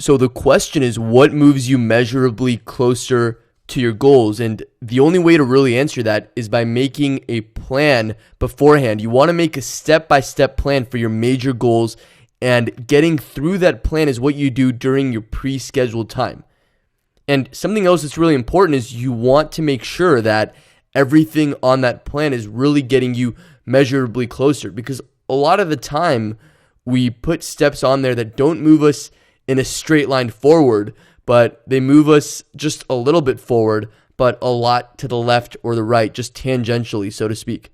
So the question is, what moves you measurably closer to your goals? And the only way to really answer that is by making a plan beforehand. You want to make a step-by-step plan for your major goals, and getting through that plan is what you do during your pre-scheduled time. And something else that's really important is you want to make sure that everything on that plan is really getting you measurably closer, because a lot of the time we put steps on there that don't move us in a straight line forward, but they move us just a little bit forward, but a lot to the left or the right, just tangentially, so to speak.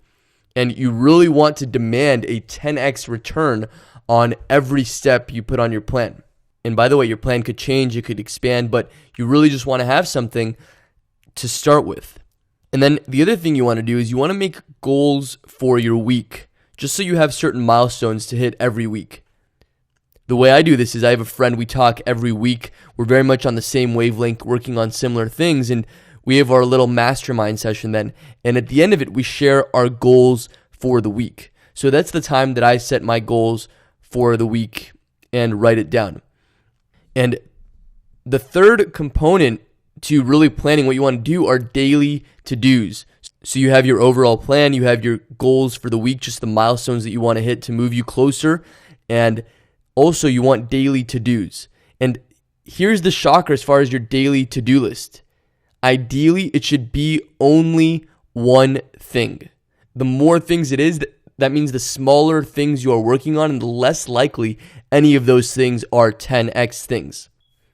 And you really want to demand a 10x return on every step you put on your plan. And by the way, your plan could change, it could expand, but you really just want to have something to start with. And then the other thing you want to do is you want to make goals for your week, just so you have certain milestones to hit every week. The way I do this is I have a friend, we talk every week. We're very much on the same wavelength, working on similar things, and we have our little mastermind session then. And at the end of it, we share our goals for the week. So that's the time that I set my goals for the week and write it down. And the third component to really planning what you want to do are daily to-dos. So you have your overall plan, you have your goals for the week, just the milestones that you want to hit to move you closer, and also you want daily to-dos. And here's the shocker as far as your daily to-do list. Ideally, it should be only one thing. The more things it is, that means the smaller things you are working on, and the less likely any of those things are 10x things.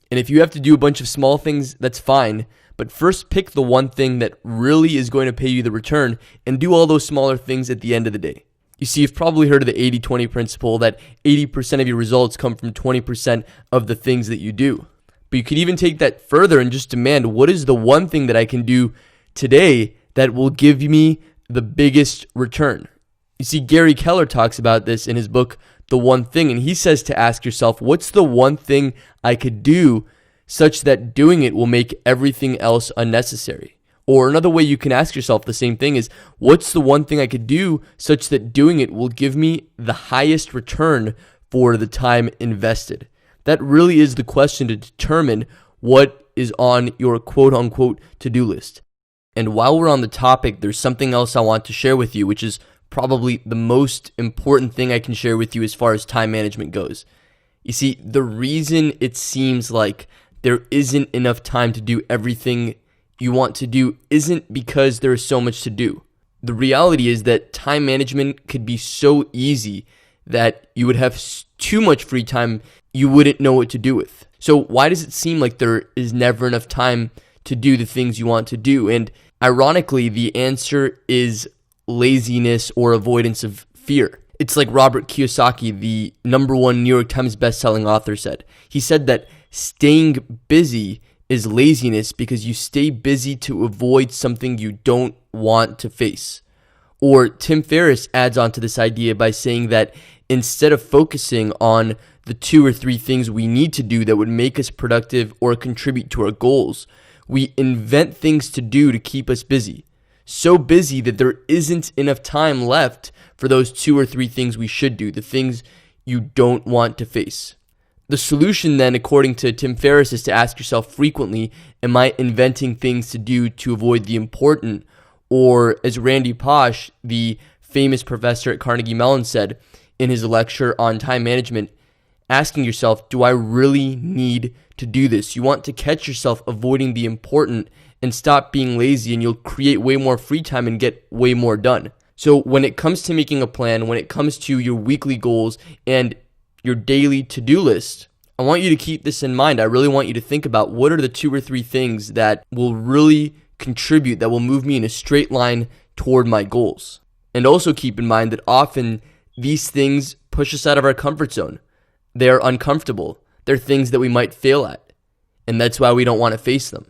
And if you have to do a bunch of small things, that's fine. But first pick the one thing that really is going to pay you the return, and do all those smaller things at the end of the day. You see, you've probably heard of the 80-20 principle, that 80% of your results come from 20% of the things that you do. But you could even take that further and just demand, what is the one thing that I can do today that will give me the biggest return? You see, Gary Keller talks about this in his book, The One Thing, and he says to ask yourself, what's the one thing I could do such that doing it will make everything else unnecessary? Or another way you can ask yourself the same thing is, what's the one thing I could do such that doing it will give me the highest return for the time invested? That really is the question to determine what is on your quote-unquote to-do list. And while we're on the topic, there's something else I want to share with you, which is probably the most important thing I can share with you as far as time management goes. You see, the reason it seems like there isn't enough time to do everything you want to do isn't because there is so much to do. The reality is that time management could be so easy that you would have too much free time you wouldn't know what to do with. So why does it seem like there is never enough time to do the things you want to do? And ironically, the answer is laziness or avoidance of fear. It's like Robert Kiyosaki, the #1 New York Times bestselling author, said. He said that staying busy is laziness because you stay busy to avoid something you don't want to face. Or Tim Ferriss adds on to this idea by saying that instead of focusing on the 2 or 3 things we need to do that would make us productive or contribute to our goals, we invent things to do to keep us busy. So busy that there isn't enough time left for those 2 or 3 things we should do, the things you don't want to face. The solution then, according to Tim Ferriss, is to ask yourself frequently, am I inventing things to do to avoid the important? Or as Randy Pausch, the famous professor at Carnegie Mellon, said in his lecture on time management, asking yourself, do I really need to do this? You want to catch yourself avoiding the important and stop being lazy, and you'll create way more free time and get way more done. So when it comes to making a plan, when it comes to your weekly goals and your daily to-do list, I want you to keep this in mind. I really want you to think about what are the 2 or 3 things that will really contribute, that will move me in a straight line toward my goals. And also keep in mind that often these things push us out of our comfort zone. They're uncomfortable. They're things that we might fail at. And that's why we don't want to face them.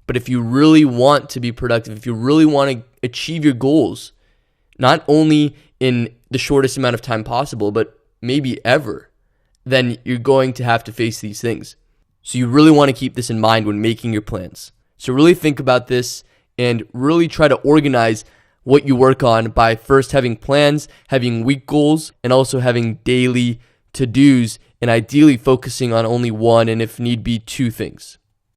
But if you really want to be productive, if you really want to achieve your goals, not only in the shortest amount of time possible, but maybe ever, then you're going to have to face these things. So you really want to keep this in mind when making your plans. So really think about this and really try to organize what you work on by first having plans, having week goals, and also having daily to-dos, and ideally focusing on only one and if need be two things.